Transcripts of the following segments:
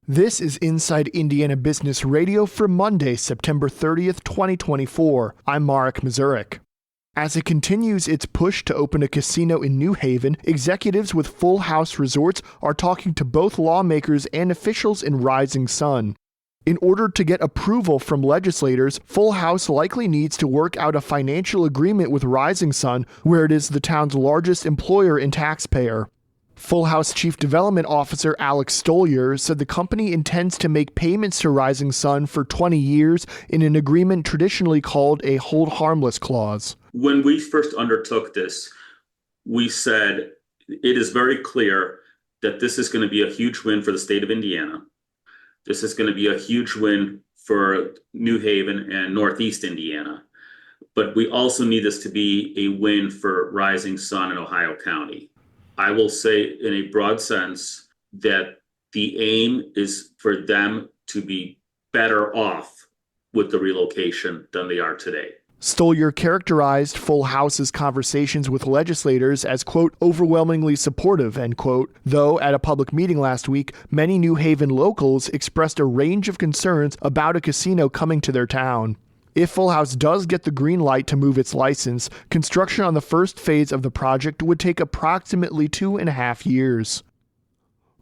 This is Inside Indiana Business Radio for Monday, September 30th, 2024. I'm Marek Mazurek. As it continues its push to open a casino in New Haven, executives with Full House Resorts are talking to both lawmakers and officials in Rising Sun. In order to get approval from legislators, Full House likely needs to work out a financial agreement with Rising Sun, where it is the town's largest employer and taxpayer. Full House Chief Development Officer Alex Stoliar said the company intends to make payments to Rising Sun for 20 years in an agreement traditionally called a hold harmless clause. When we first undertook this, we said it is very clear that this is going to be a huge win for the state of Indiana. This is going to be a huge win for New Haven and Northeast Indiana. But we also need this to be a win for Rising Sun in Ohio County. I will say in a broad sense that the aim is for them to be better off with the relocation than they are today. Stoliar characterized Full House's conversations with legislators as, quote, overwhelmingly supportive, end quote, though at a public meeting last week, many New Haven locals expressed a range of concerns about a casino coming to their town. If Full House does get the green light to move its license, construction on the first phase of the project would take approximately 2.5 years.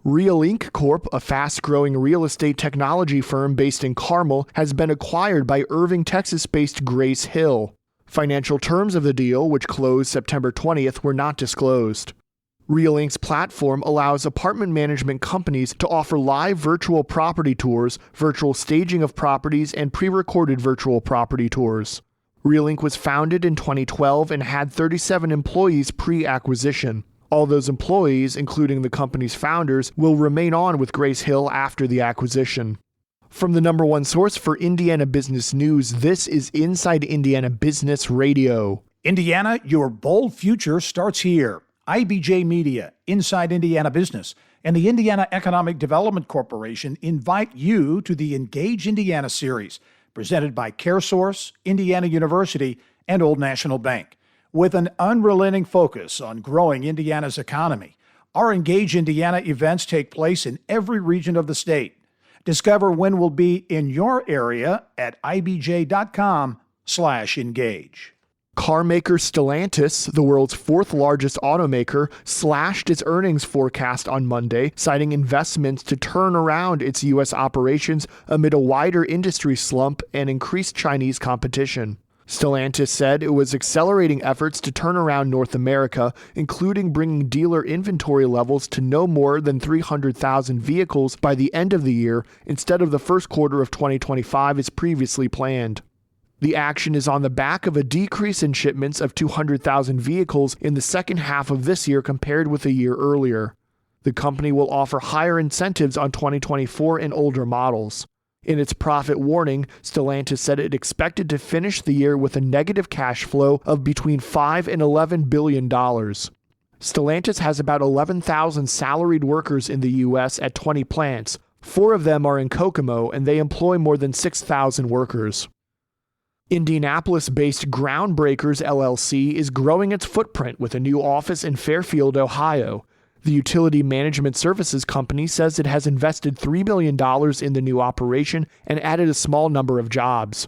Real Inc. Corp., a fast-growing real estate technology firm based in Carmel, has been acquired by Irving, Texas-based Grace Hill. Financial terms of the deal, which closed September 20th, were not disclosed. Real Inc.'s platform allows apartment management companies to offer live virtual property tours, virtual staging of properties, and pre-recorded virtual property tours. Real Inc. was founded in 2012 and had 37 employees pre-acquisition. All those employees, including the company's founders, will remain on with Grace Hill after the acquisition. From the number one source for Indiana business news, this is Inside Indiana Business Radio. Indiana, your bold future starts here. IBJ Media, Inside Indiana Business, and the Indiana Economic Development Corporation invite you to the Engage Indiana series, presented by CareSource, Indiana University, and Old National Bank. With an unrelenting focus on growing Indiana's economy, our Engage Indiana events take place in every region of the state. Discover when we'll be in your area at ibj.com/engage. Carmaker Stellantis, the world's fourth largest automaker, slashed its earnings forecast on Monday, citing investments to turn around its U.S. operations amid a wider industry slump and increased Chinese competition. Stellantis said it was accelerating efforts to turn around North America, including bringing dealer inventory levels to no more than 300,000 vehicles by the end of the year, instead of the first quarter of 2025 as previously planned. The action is on the back of a decrease in shipments of 200,000 vehicles in the second half of this year compared with a year earlier. The company will offer higher incentives on 2024 and older models. In its profit warning, Stellantis said it expected to finish the year with a negative cash flow of between $5 and $11 billion. Stellantis has about 11,000 salaried workers in the U.S. at 20 plants. 4 of them are in Kokomo, and they employ more than 6,000 workers. Indianapolis-based Groundbreakers LLC is growing its footprint with a new office in Fairfield, Ohio. The utility management services company says it has invested $3 million in the new operation and added a small number of jobs.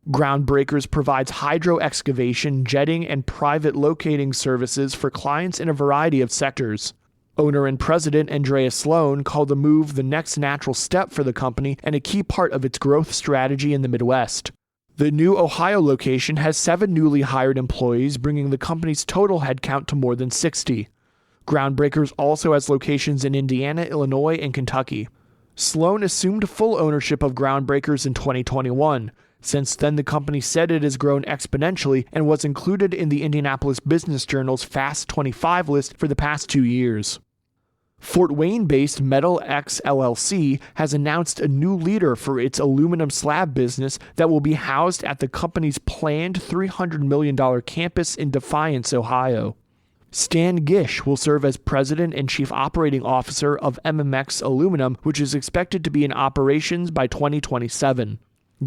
Groundbreakers provides hydro excavation, jetting, and private locating services for clients in a variety of sectors. Owner and president Andrea Sloan called the move the next natural step for the company and a key part of its growth strategy in the Midwest. The new Ohio location has 7 newly hired employees, bringing the company's total headcount to more than 60. Groundbreakers also has locations in Indiana, Illinois, and Kentucky. Sloan assumed full ownership of Groundbreakers in 2021. Since then, the company said it has grown exponentially and was included in the Indianapolis Business Journal's Fast 25 list for the past 2 years. Fort Wayne-based Metal X LLC has announced a new leader for its aluminum slab business that will be housed at the company's planned $300 million campus in Defiance, Ohio. Stan Gish will serve as president and chief operating officer of MMX Aluminum, which is expected to be in operations by 2027.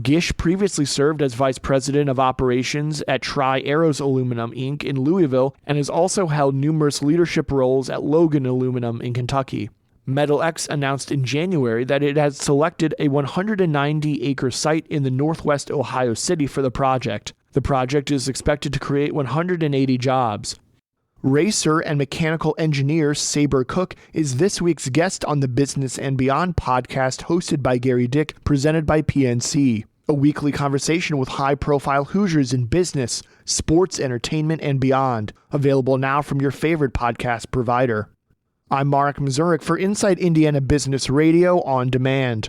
Gish previously served as vice president of operations at Tri-Arrows Aluminum, Inc. in Louisville and has also held numerous leadership roles at Logan Aluminum in Kentucky. MetalX announced in January that it has selected a 190-acre site in the northwest Ohio City for the project. The project is expected to create 180 jobs. Racer and mechanical engineer Saber Cook is this week's guest on the Business and Beyond podcast hosted by Gary Dick, presented by PNC. A weekly conversation with high-profile Hoosiers in business, sports, entertainment, and beyond. Available now from your favorite podcast provider. I'm Mark Mazurek for Inside Indiana Business Radio On Demand.